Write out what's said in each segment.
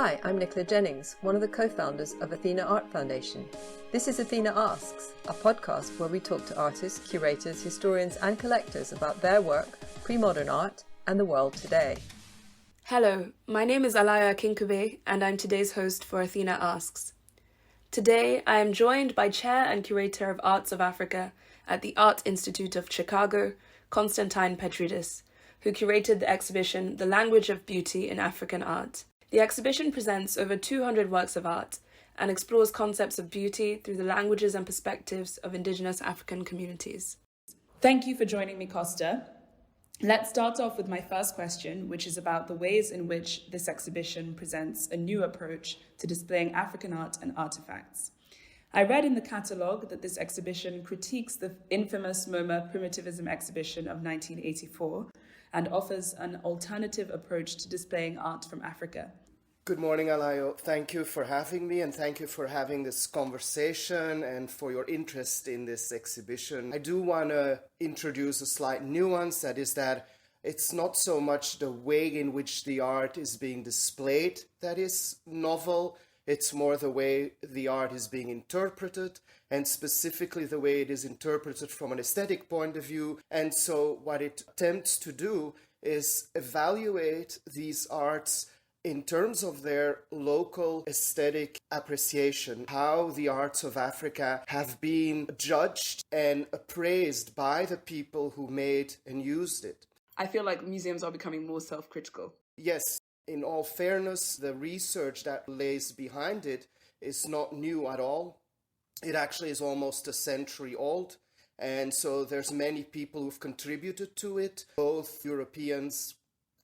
Hi, I'm Nicola Jennings, one of the co-founders of Athena Art Foundation. This is Athena Asks, a podcast where we talk to artists, curators, historians and collectors about their work, pre-modern art, and the world today. Hello, my name is Alayo Akinkugbe and I'm today's host for Athena Asks. Today I am joined by Chair and Curator of Arts of Africa at the Art Institute of Chicago, Constantine Petridis, who curated the exhibition The Language of Beauty in African Art. The exhibition presents over 200 works of art and explores concepts of beauty through the languages and perspectives of indigenous African communities. Thank you for joining me, Costa. Let's start off with my first question, which is about the ways in which this exhibition presents a new approach to displaying African art and artifacts. I read in the catalogue that this exhibition critiques the infamous MoMA Primitivism exhibition of 1984 and offers an alternative approach to displaying art from Africa. Good morning, Alayo. Thank you for having me and thank you for having this conversation and for your interest in this exhibition. I do want to introduce a slight nuance, that is that it's not so much the way in which the art is being displayed that is novel, it's more the way the art is being interpreted, and specifically the way it is interpreted from an aesthetic point of view. And so what it attempts to do is evaluate these arts in terms of their local aesthetic appreciation, how the arts of Africa have been judged and appraised by the people who made and used it. I feel like museums are becoming more self-critical. Yes. In all fairness, the research that lays behind it is not new at all. It actually is almost a century old. And so there's many people who've contributed to it, both Europeans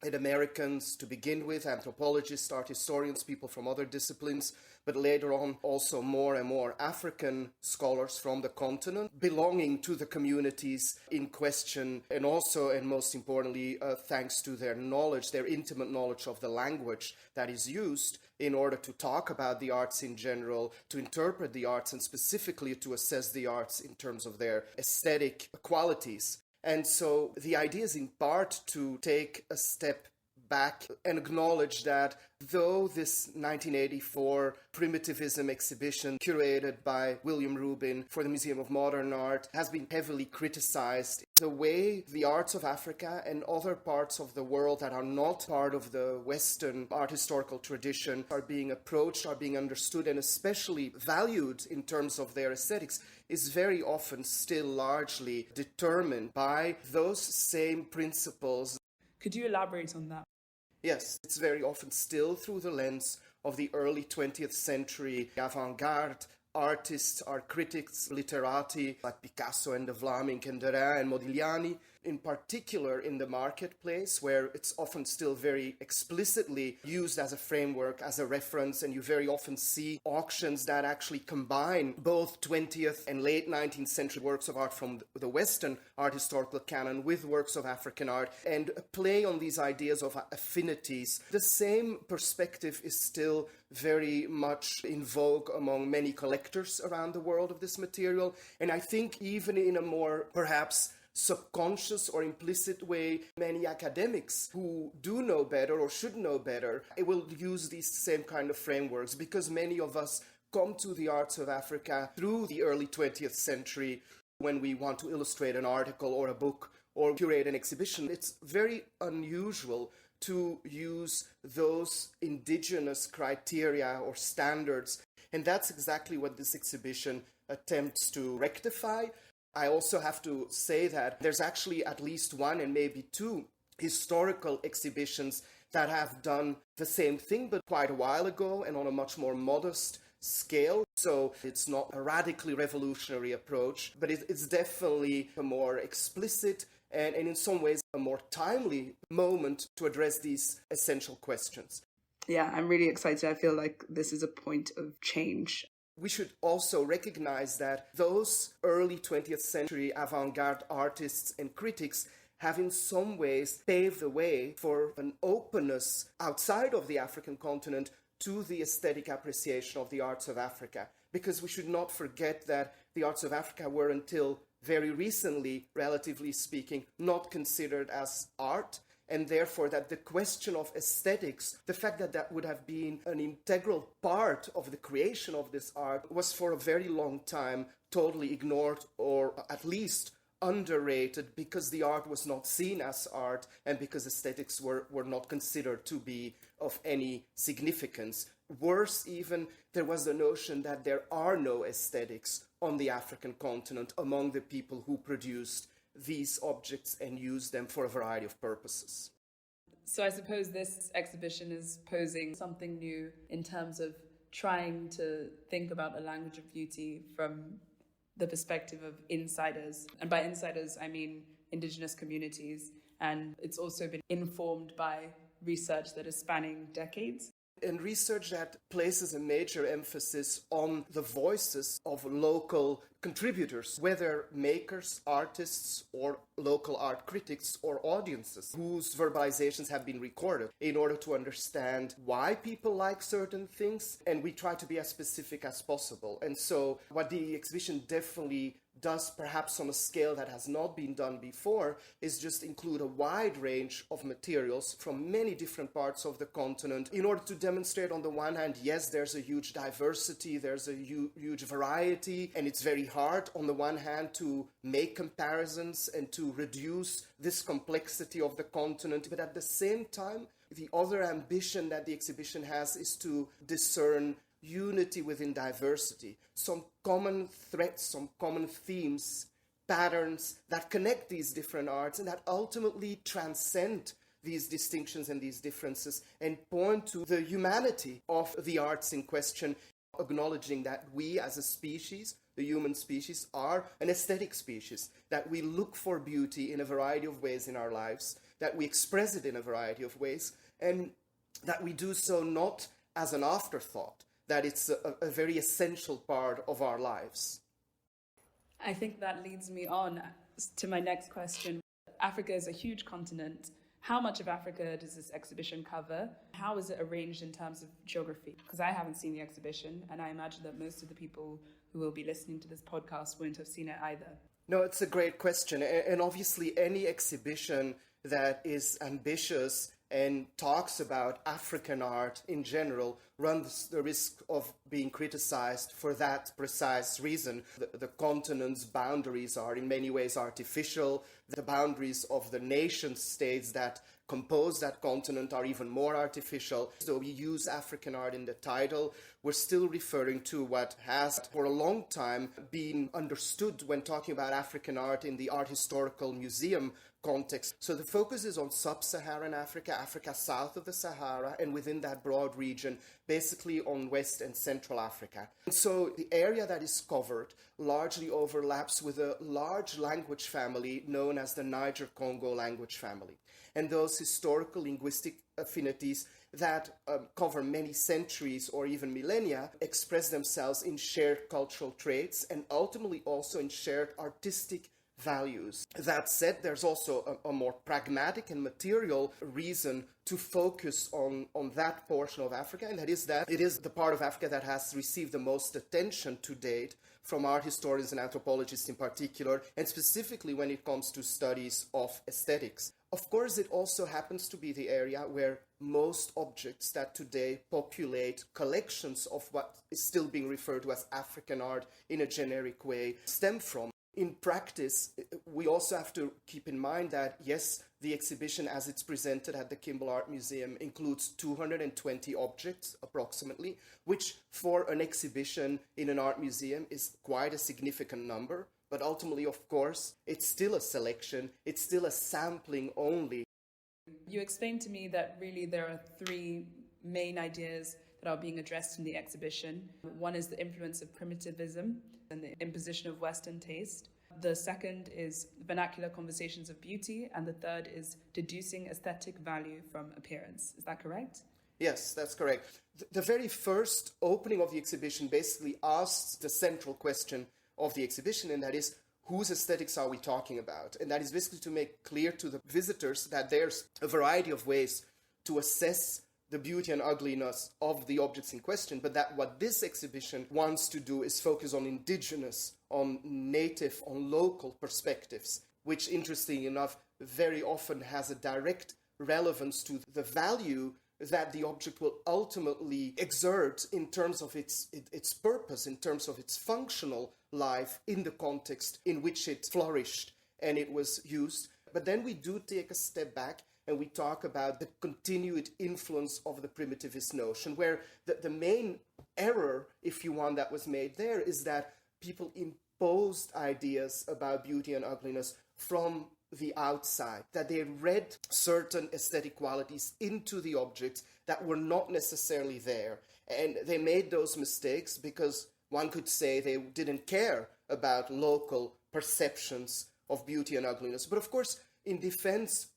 and Americans to begin with, anthropologists, art historians, people from other disciplines, but later on also more and more African scholars from the continent belonging to the communities in question, and also, and most importantly, thanks to their knowledge, their intimate knowledge of the language that is used in order to talk about the arts in general, to interpret the arts, and specifically to assess the arts in terms of their aesthetic qualities. And so the idea is in part to take a step back and acknowledge that though this 1984 Primitivism exhibition curated by William Rubin for the Museum of Modern Art has been heavily criticized, the way the arts of Africa and other parts of the world that are not part of the Western art historical tradition are being approached, are being understood, and especially valued in terms of their aesthetics is very often still largely determined by those same principles. Could you elaborate on that? Yes, it's very often still through the lens of the early 20th century avant-garde artists, art critics, literati like Picasso and de Vlaminck and Derain and Modigliani, in particular in the marketplace, where it's often still very explicitly used as a framework, as a reference, and you very often see auctions that actually combine both 20th and late 19th century works of art from the Western art historical canon with works of African art, and play on these ideas of affinities. The same perspective is still very much in vogue among many collectors around the world of this material, and I think even in a more perhaps subconscious or implicit way, many academics who do know better or should know better will use these same kind of frameworks, because many of us come to the arts of Africa through the early 20th century when we want to illustrate an article or a book or curate an exhibition. It's very unusual to use those indigenous criteria or standards, and that's exactly what this exhibition attempts to rectify. I also have to say that there's actually at least one and maybe two historical exhibitions that have done the same thing, but quite a while ago and on a much more modest scale. So it's not a radically revolutionary approach, but it's definitely a more explicit and in some ways a more timely moment to address these essential questions. Yeah, I'm really excited. I feel like this is a point of change. We should also recognize that those early 20th century avant-garde artists and critics have in some ways paved the way for an openness outside of the African continent to the aesthetic appreciation of the arts of Africa. Because we should not forget that the arts of Africa were until very recently, relatively speaking, not considered as art. and therefore that the question of aesthetics, the fact that that would have been an integral part of the creation of this art, was for a very long time totally ignored, or at least underrated, because the art was not seen as art and because aesthetics were not considered to be of any significance. Worse even, there was the notion that there are no aesthetics on the African continent among the people who produced these objects and used them for a variety of purposes. So I suppose this exhibition is posing something new in terms of trying to think about a language of beauty from the perspective of insiders. And by insiders, I mean indigenous communities. And it's also been informed by research that is spanning decades. And research that places a major emphasis on the voices of local contributors, whether makers, artists, or local art critics or audiences whose verbalizations have been recorded in order to understand why people like certain things. And we try to be as specific as possible. And so what the exhibition definitely does, perhaps on a scale that has not been done before, is just include a wide range of materials from many different parts of the continent in order to demonstrate, on the one hand, yes, there's a huge diversity, there's a huge variety, and it's very hard, on the one hand, to make comparisons and to reduce this complexity of the continent. But at the same time, the other ambition that the exhibition has is to discern unity within diversity, some common threats, some common themes, patterns that connect these different arts and that ultimately transcend these distinctions and these differences and point to the humanity of the arts in question, acknowledging that we as a species, the human species, are an aesthetic species, that we look for beauty in a variety of ways in our lives, that we express it in a variety of ways, and that we do so not as an afterthought, that it's a very essential part of our lives. I think that leads me on to my next question. Africa is a huge continent. How much of Africa does this exhibition cover? How is it arranged in terms of geography? Because I haven't seen the exhibition, and I imagine that most of the people who will be listening to this podcast won't have seen it either. No, it's a great question. And obviously, any exhibition that is ambitious and talks about African art in general runs the risk of being criticized for that precise reason. The continent's boundaries are in many ways artificial. The boundaries of the nation states that compose that continent are even more artificial. So we use African art in the title. We're still referring to what has for a long time been understood when talking about African art in the art historical museum context. So the focus is on sub-Saharan Africa, Africa south of the Sahara, and within that broad region, basically on West and Central Africa. And so the area that is covered largely overlaps with a large language family known as the Niger-Congo language family. And those historical linguistic affinities that cover many centuries or even millennia express themselves in shared cultural traits and ultimately also in shared artistic values. That said, there's also a more pragmatic and material reason to focus on that portion of Africa, and that it is the part of Africa that has received the most attention to date from art historians and anthropologists in particular, and specifically when it comes to studies of aesthetics. Of course, it also happens to be the area where most objects that today populate collections of what is still being referred to as African art in a generic way stem from. In practice, we also have to keep in mind that, yes, the exhibition as it's presented at the Kimball Art Museum includes 220 objects, approximately, which for an exhibition in an art museum is quite a significant number. But ultimately, of course, it's still a selection, it's still a sampling only. You explained to me that really there are three main ideas that are being addressed in the exhibition. One is the influence of primitivism and the imposition of Western taste. The second is vernacular conversations of beauty. And the third is deducing aesthetic value from appearance. Is that correct? Yes, that's correct. The very first opening of the exhibition basically asks the central question of the exhibition, and that is, whose aesthetics are we talking about? And that is basically to make clear to the visitors that there's a variety of ways to assess the beauty and ugliness of the objects in question, but that what this exhibition wants to do is focus on indigenous, on native, on local perspectives, which, interestingly enough, very often has a direct relevance to the value that the object will ultimately exert in terms of its purpose, in terms of its functional life in the context in which it flourished and it was used. But then we do take a step back and we talk about the continued influence of the primitivist notion, where the main error, if you want, that was made there is that people imposed ideas about beauty and ugliness from the outside, that they read certain aesthetic qualities into the objects that were not necessarily there. And they made those mistakes because one could say they didn't care about local perceptions of beauty and ugliness. But of course, in defense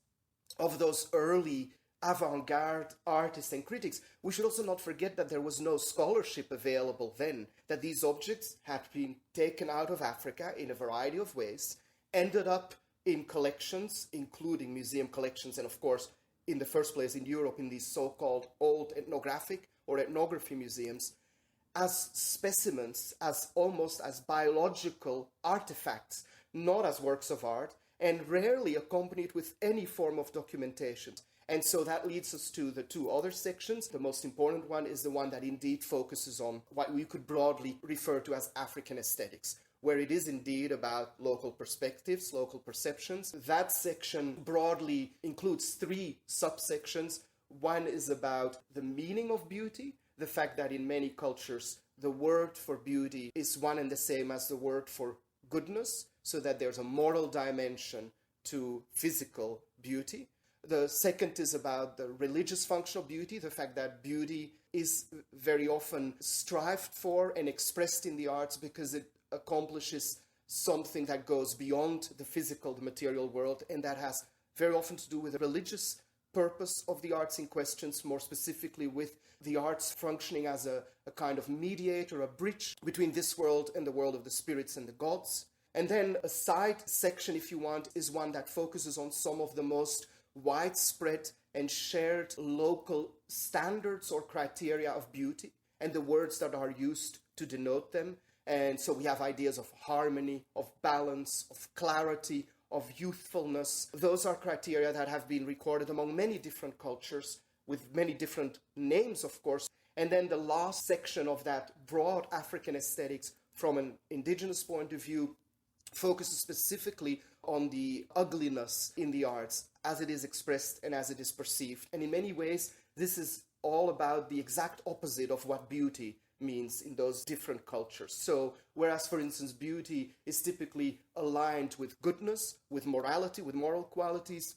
of those early avant-garde artists and critics, we should also not forget that there was no scholarship available then, that these objects had been taken out of Africa in a variety of ways, ended up in collections, including museum collections, and of course, in the first place in Europe, in these so-called old ethnographic or ethnography museums, as specimens, as almost as biological artifacts, not as works of art, and rarely accompanied with any form of documentation. And so that leads us to the two other sections. The most important one is the one that indeed focuses on what we could broadly refer to as African aesthetics, where it is indeed about local perspectives, local perceptions. That section broadly includes three subsections. One is about the meaning of beauty, the fact that in many cultures the word for beauty is one and the same as the word for goodness, so that there's a moral dimension to physical beauty. The second is about the religious function of beauty, the fact that beauty is very often strived for and expressed in the arts because it accomplishes something that goes beyond the physical, the material world, and that has very often to do with the religious purpose of the arts in questions, more specifically with the arts functioning as a kind of mediator, a bridge between this world and the world of the spirits and the gods. And then a side section, if you want, is one that focuses on some of the most widespread and shared local standards or criteria of beauty and the words that are used to denote them. And so we have ideas of harmony, of balance, of clarity, of youthfulness. Those are criteria that have been recorded among many different cultures with many different names, of course. And then the last section of that broad African aesthetics from an indigenous point of view focuses specifically on the ugliness in the arts as it is expressed and as it is perceived. And in many ways, this is all about the exact opposite of what beauty means in those different cultures. So, whereas, for instance, beauty is typically aligned with goodness, with morality, with moral qualities,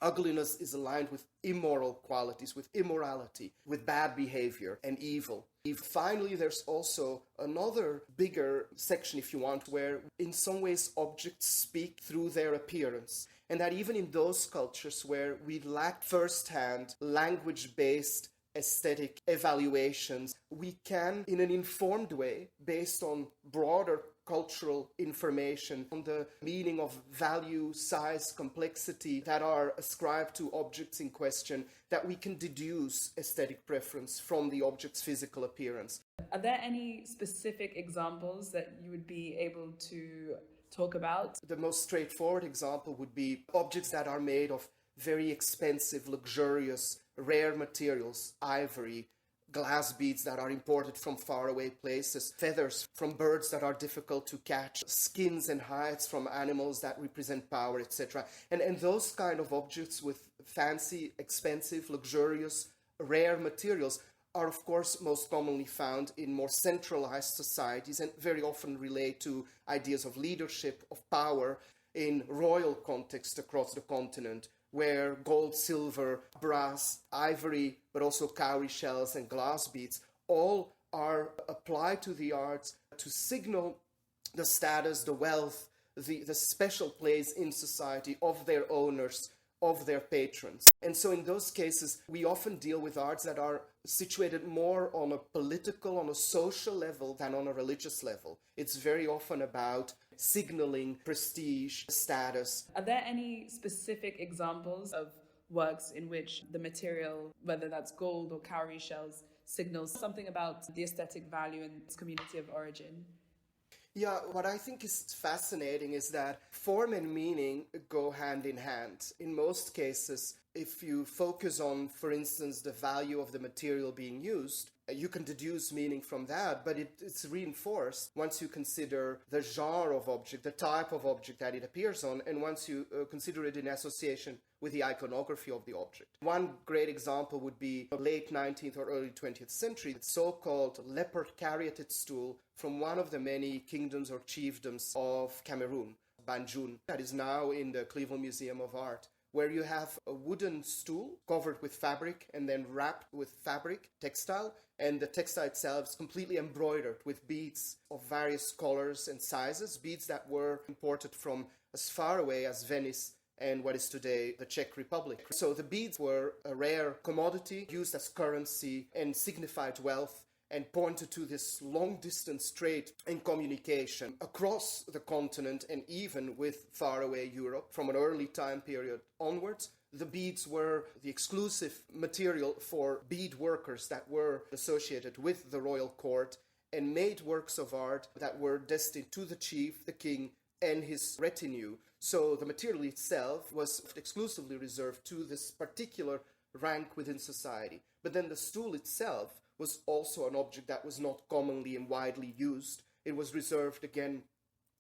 ugliness is aligned with immoral qualities, with immorality, with bad behavior and evil. Finally, there's also another bigger section, if you want, where in some ways objects speak through their appearance. And that even in those cultures where we lack first-hand language-based aesthetic evaluations, we can, in an informed way, based on broader cultural information, on the meaning of value, size, complexity that are ascribed to objects in question, that we can deduce aesthetic preference from the object's physical appearance. Are there any specific examples that you would be able to talk about? The most straightforward example would be objects that are made of very expensive, luxurious, rare materials, ivory, glass beads that are imported from faraway places, feathers from birds that are difficult to catch, skins and hides from animals that represent power, etc. And those kind of objects with fancy, expensive, luxurious, rare materials are, of course, most commonly found in more centralized societies and very often relate to ideas of leadership, of power in royal context across the continent, where gold, silver, brass, ivory, but also cowrie shells and glass beads all are applied to the arts to signal the status, the wealth, the special place in society of their owners, of their patrons. And so in those cases, we often deal with arts that are situated more on a political, on a social level than on a religious level. It's very often about signaling prestige, status. Are there any specific examples of works in which the material, whether that's gold or cowrie shells, signals something about the aesthetic value and its community of origin? Yeah, what I think is fascinating is that form and meaning go hand in hand. In most cases, if you focus on, for instance, the value of the material being used, you can deduce meaning from that, but it's reinforced once you consider the genre of object, the type of object that it appears on, and once you consider it in association with the iconography of the object. One great example would be the late 19th or early 20th century, the so-called leopard caryatid stool from one of the many kingdoms or chiefdoms of Cameroon, Banjul, that is now in the Cleveland Museum of Art, where you have a wooden stool covered with fabric and then wrapped with fabric, textile, and the textile itself is completely embroidered with beads of various colors and sizes, beads that were imported from as far away as Venice and what is today the Czech Republic. So the beads were a rare commodity used as currency and signified wealth, and pointed to this long-distance trade and communication across the continent and even with faraway Europe from an early time period onwards. The beads were the exclusive material for bead workers that were associated with the royal court and made works of art that were destined to the chief, the king, and his retinue. So the material itself was exclusively reserved to this particular rank within society. But then the stool itself was also an object that was not commonly and widely used. It was reserved, again,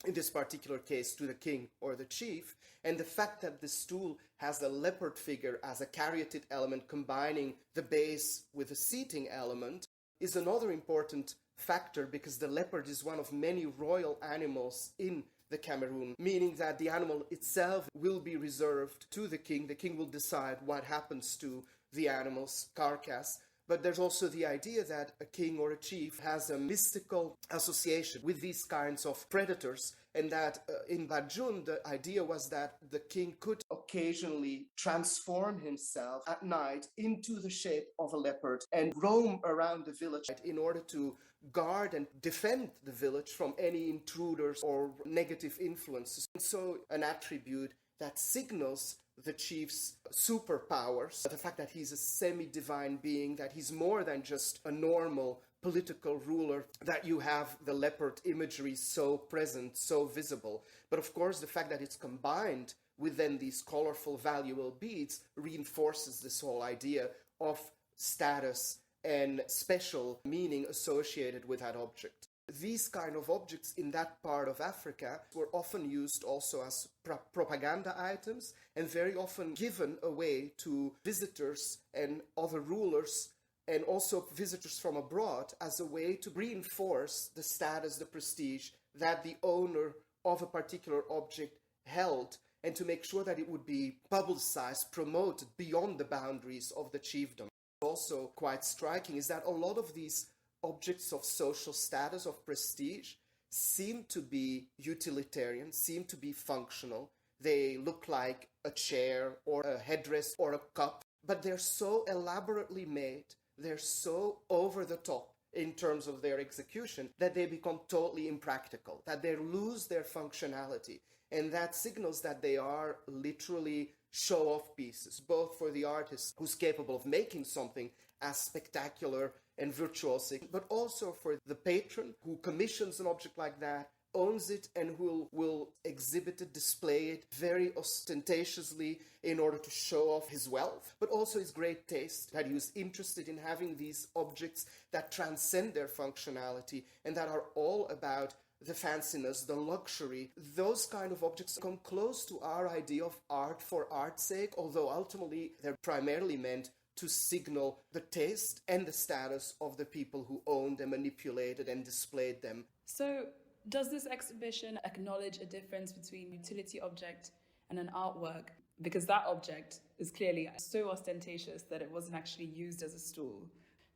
in this particular case, to the king or the chief. And the fact that the stool has a leopard figure as a caryatid element combining the base with a seating element is another important factor, because the leopard is one of many royal animals in the Cameroon, meaning that the animal itself will be reserved to the king. The king will decide what happens to the animal's carcass. But there's also the idea that a king or a chief has a mystical association with these kinds of predators, and that in Banjul, the idea was that the king could occasionally transform himself at night into the shape of a leopard and roam around the village in order to guard and defend the village from any intruders or negative influences. And so an attribute that signals the chief's superpowers, the fact that he's a semi-divine being, that he's more than just a normal political ruler, that you have the leopard imagery so present, so visible. But of course, the fact that it's combined with then these colorful, valuable beads reinforces this whole idea of status and special meaning associated with that object. These kind of objects in that part of Africa were often used also as propaganda items and very often given away to visitors and other rulers and also visitors from abroad as a way to reinforce the status, the prestige that the owner of a particular object held, and to make sure that it would be publicized, promoted beyond the boundaries of the chiefdom. Also quite striking is that a lot of these objects of social status, of prestige, seem to be utilitarian, seem to be functional. They look like a chair or a headdress or a cup, but they're so elaborately made, they're so over the top in terms of their execution that they become totally impractical, that they lose their functionality. And that signals that they are literally show-off pieces, both for the artist who's capable of making something as spectacular and virtuosic, but also for the patron who commissions an object like that, owns it, and who will exhibit it, display it very ostentatiously in order to show off his wealth, but also his great taste, that he was interested in having these objects that transcend their functionality and that are all about the fanciness, the luxury. Those kind of objects come close to our idea of art for art's sake, although ultimately they're primarily meant to signal the taste and the status of the people who owned and manipulated and displayed them. So, does this exhibition acknowledge a difference between utility object and an artwork? Because that object is clearly so ostentatious that it wasn't actually used as a stool.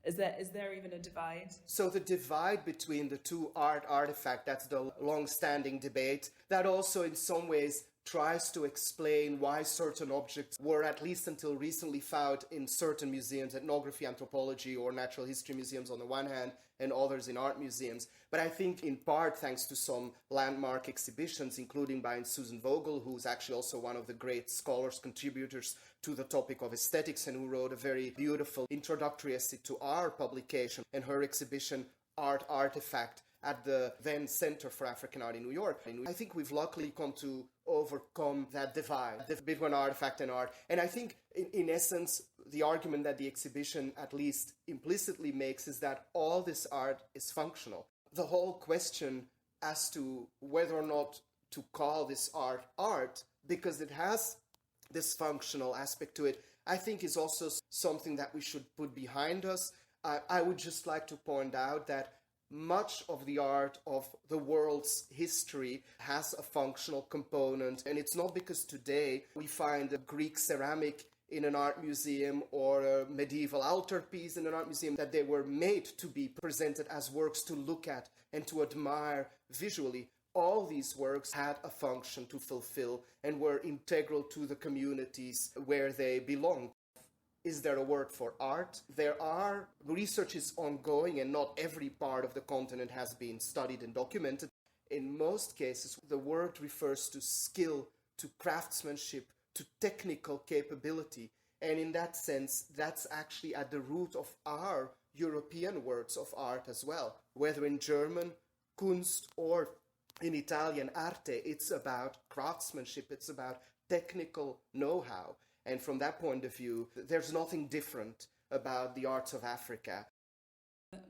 Is there even a divide? So the divide between the two art artifacts, that's the long-standing debate, that also in some ways tries to explain why certain objects were, at least until recently, found in certain museums, ethnography, anthropology, or natural history museums on the one hand, and others in art museums. But I think in part thanks to some landmark exhibitions, including by Susan Vogel, who's actually also one of the great scholars, contributors to the topic of aesthetics, and who wrote a very beautiful introductory essay to our publication, and her exhibition, Art Artifact, at the then Center for African Art in New York. And I think we've luckily come to overcome that divide between artifact and art. And I think, in essence, the argument that the exhibition at least implicitly makes is that all this art is functional. The whole question as to whether or not to call this art, because it has this functional aspect to it, I think is also something that we should put behind us. I would just like to point out that much of the art of the world's history has a functional component, and it's not because today we find a Greek ceramic in an art museum or a medieval altarpiece in an art museum that they were made to be presented as works to look at and to admire visually. All these works had a function to fulfill and were integral to the communities where they belonged. Is there a word for art? Research is ongoing, and not every part of the continent has been studied and documented. In most cases, the word refers to skill, to craftsmanship, to technical capability. And in that sense, that's actually at the root of our European words of art as well. Whether in German, Kunst, or in Italian, arte, it's about craftsmanship, it's about technical know-how. And from that point of view, there's nothing different about the arts of Africa.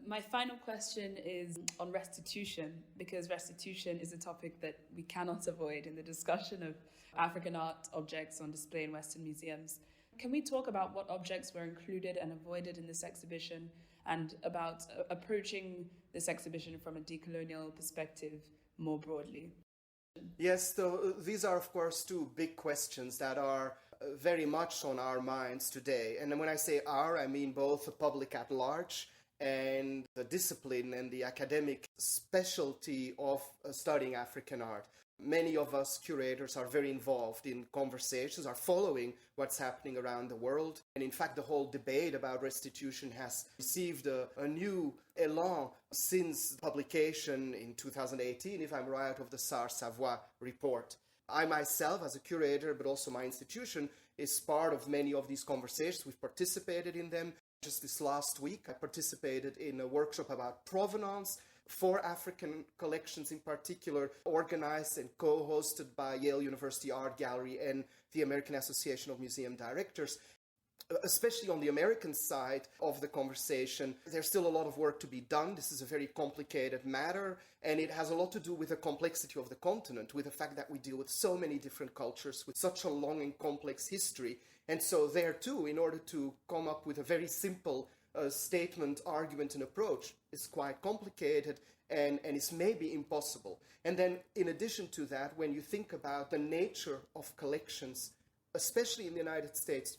My final question is on restitution, because restitution is a topic that we cannot avoid in the discussion of African art objects on display in Western museums. Can we talk about what objects were included and avoided in this exhibition, and about approaching this exhibition from a decolonial perspective more broadly? Yes, so these are, of course, two big questions that are very much on our minds today. And when I say our, I mean both the public at large and the discipline and the academic specialty of studying African art. Many of us curators are very involved in conversations, are following what's happening around the world. And in fact, the whole debate about restitution has received a new elan since publication in 2018, if I'm right, of the SAR-Savoie report. I myself, as a curator, but also my institution, is part of many of these conversations. We've participated in them. Just this last week, I participated in a workshop about provenance for African collections in particular, organized and co-hosted by Yale University Art Gallery and the American Association of Museum Directors. Especially on the American side of the conversation, there's still a lot of work to be done. This is a very complicated matter, and it has a lot to do with the complexity of the continent, with the fact that we deal with so many different cultures, with such a long and complex history. And so there too, in order to come up with a very simple statement, argument, and approach, is quite complicated and is maybe impossible. And then in addition to that, when you think about the nature of collections, especially in the United States,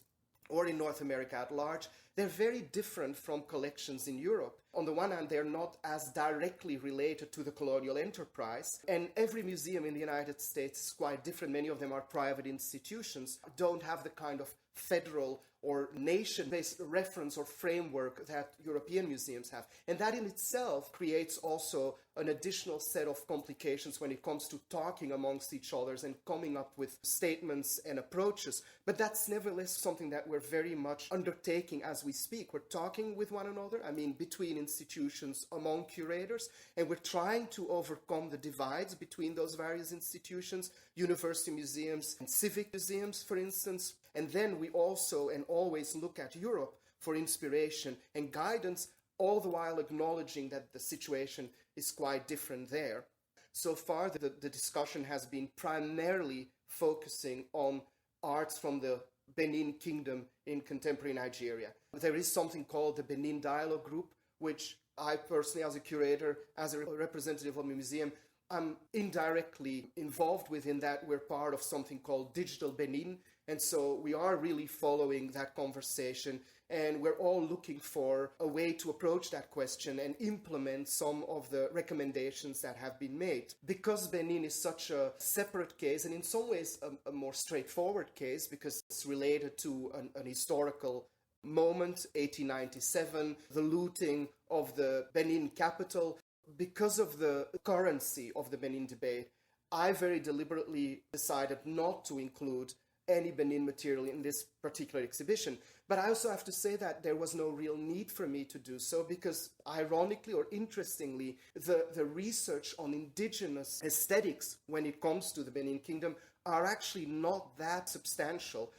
or in North America at large, they're very different from collections in Europe. On the one hand, they're not as directly related to the colonial enterprise, and every museum in the United States is quite different. Many of them are private institutions, don't have the kind of federal or nation-based reference or framework that European museums have. And that in itself creates also an additional set of complications when it comes to talking amongst each other and coming up with statements and approaches. But that's nevertheless something that we're very much undertaking as we speak. We're talking with one another, between institutions, among curators, and we're trying to overcome the divides between those various institutions, university museums and civic museums, for instance. And then we also and always look at Europe for inspiration and guidance, all the while acknowledging that the situation is quite different there. So far, the discussion has been primarily focusing on arts from the Benin Kingdom in contemporary Nigeria. There is something called the Benin Dialogue Group, which I personally, as a curator, as a representative of a museum, I'm indirectly involved with. In that we're part of something called Digital Benin. And so we are really following that conversation, and we're all looking for a way to approach that question and implement some of the recommendations that have been made. Because Benin is such a separate case, and in some ways a more straightforward case, because it's related to an historical moment, 1897, the looting of the Benin capital. Because of the currency of the Benin debate, I very deliberately decided not to include any Benin material in this particular exhibition. But I also have to say that there was no real need for me to do so because, ironically or interestingly, the research on indigenous aesthetics when it comes to the Benin Kingdom are actually not that substantial.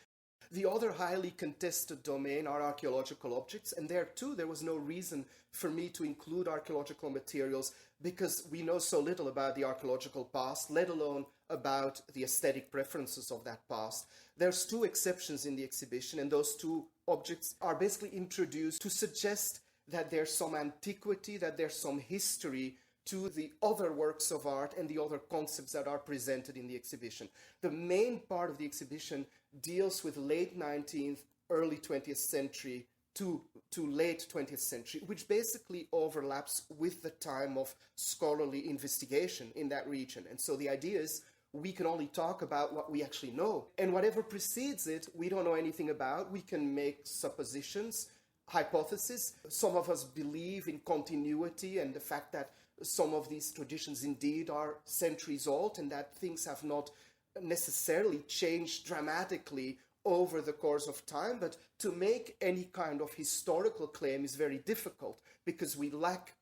The other highly contested domain are archaeological objects, and there too there was no reason for me to include archaeological materials because we know so little about the archaeological past, let alone about the aesthetic preferences of that past. There's two exceptions in the exhibition, and those two objects are basically introduced to suggest that there's some antiquity, that there's some history to the other works of art and the other concepts that are presented in the exhibition. The main part of the exhibition deals with late 19th, early 20th century to late 20th century, which basically overlaps with the time of scholarly investigation in that region. And so the idea is we can only talk about what we actually know. And whatever precedes it, we don't know anything about. We can make suppositions, hypotheses. Some of us believe in continuity and the fact that some of these traditions indeed are centuries old and that things have not necessarily changed dramatically over the course of time. But to make any kind of historical claim is very difficult because we lack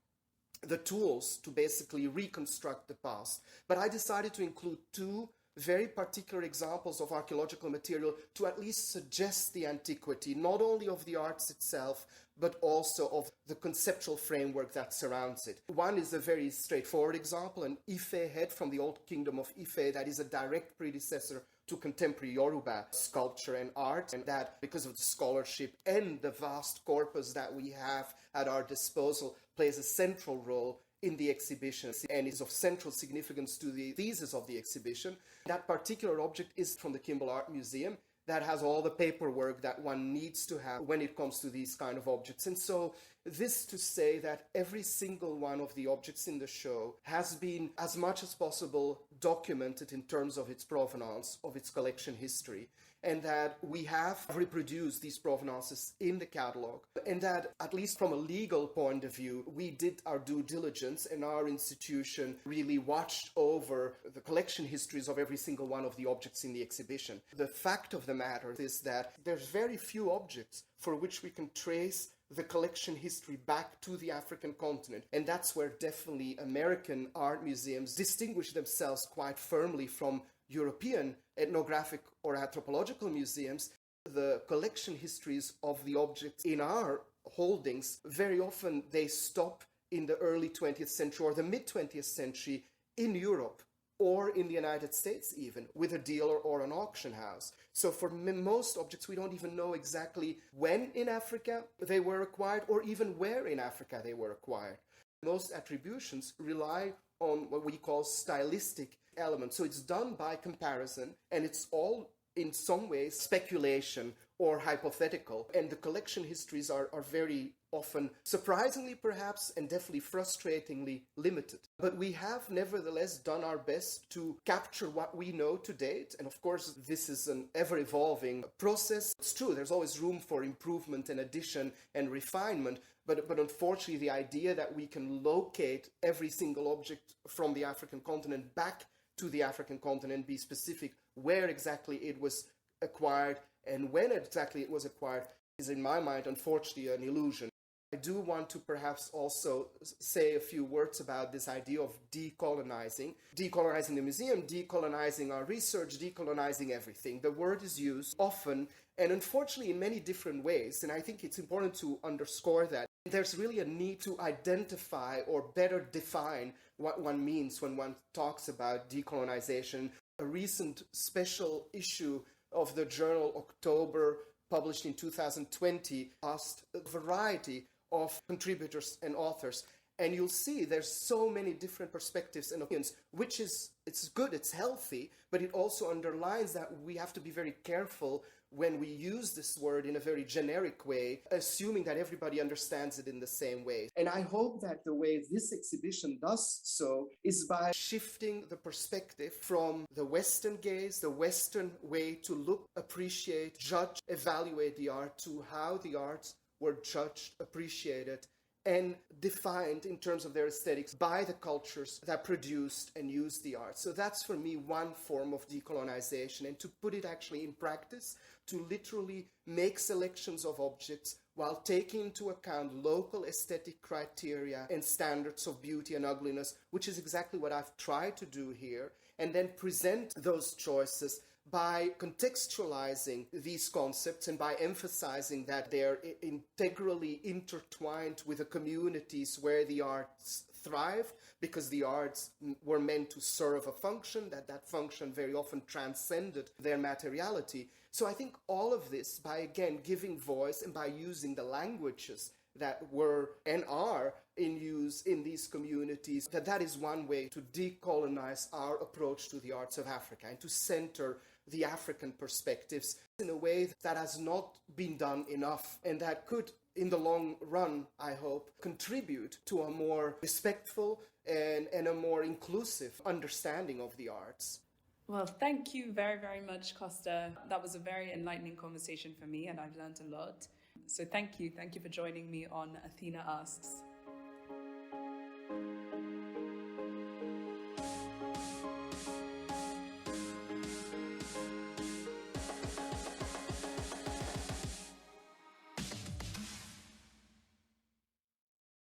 the tools to basically reconstruct the past. But I decided to include two very particular examples of archaeological material to at least suggest the antiquity, not only of the arts itself, but also of the conceptual framework that surrounds it. One is a very straightforward example, an Ife head from the old kingdom of Ife that is a direct predecessor to contemporary Yoruba sculpture and art, and that, because of the scholarship and the vast corpus that we have at our disposal, plays a central role in the exhibition and is of central significance to the thesis of the exhibition. That particular object is from the Kimball Art Museum that has all the paperwork that one needs to have when it comes to these kind of objects. And so this to say that every single one of the objects in the show has been, as much as possible, documented in terms of its provenance, of its collection history, and that we have reproduced these provenances in the catalog, and that, at least from a legal point of view, we did our due diligence and our institution really watched over the collection histories of every single one of the objects in the exhibition. The fact of the matter is that there's very few objects for which we can trace the collection history back to the African continent. And that's where definitely American art museums distinguish themselves quite firmly from European ethnographic or anthropological museums. The collection histories of the objects in our holdings, very often they stop in the early 20th century or the mid-20th century in Europe or in the United States even, with a dealer or an auction house. So for most objects, we don't even know exactly when in Africa they were acquired or even where in Africa they were acquired. Most attributions rely on what we call stylistic elements. So it's done by comparison, and it's all in some ways speculation or hypothetical. And the collection histories are very often, surprisingly perhaps, and definitely frustratingly limited. But we have nevertheless done our best to capture what we know to date. And of course, this is an ever-evolving process. It's true, there's always room for improvement and addition and refinement. But unfortunately, the idea that we can locate every single object from the African continent back to the African continent, be specific where exactly it was acquired and when exactly it was acquired, is in my mind, unfortunately, an illusion. I do want to perhaps also say a few words about this idea of decolonizing. Decolonizing the museum, decolonizing our research, decolonizing everything. The word is used often and unfortunately in many different ways, and I think it's important to underscore that. There's really a need to identify or better define what one means when one talks about decolonization. A recent special issue of the journal October, published in 2020, asked a variety of contributors and authors. And you'll see there's so many different perspectives and opinions, which is, it's good, it's healthy, but it also underlines that we have to be very careful when we use this word in a very generic way, assuming that everybody understands it in the same way. And I hope that the way this exhibition does so is by shifting the perspective from the Western gaze, the Western way to look, appreciate, judge, evaluate the art, to how the arts were judged, appreciated, and defined in terms of their aesthetics by the cultures that produced and used the art. So that's for me one form of decolonization, and to put it actually in practice, to literally make selections of objects while taking into account local aesthetic criteria and standards of beauty and ugliness, which is exactly what I've tried to do here, and then present those choices by contextualizing these concepts and by emphasizing that they're integrally intertwined with the communities where the arts thrive, because the arts were meant to serve a function, that function very often transcended their materiality. So I think all of this, by again giving voice and by using the languages that were and are in use in these communities, that is one way to decolonize our approach to the arts of Africa and to center the African perspectives in a way that has not been done enough, and that could, in the long run, I hope, contribute to a more respectful and a more inclusive understanding of the arts. Well, thank you very, very much, Costa. That was a very enlightening conversation for me, and I've learned a lot. So thank you. Thank you for joining me on Athena Asks.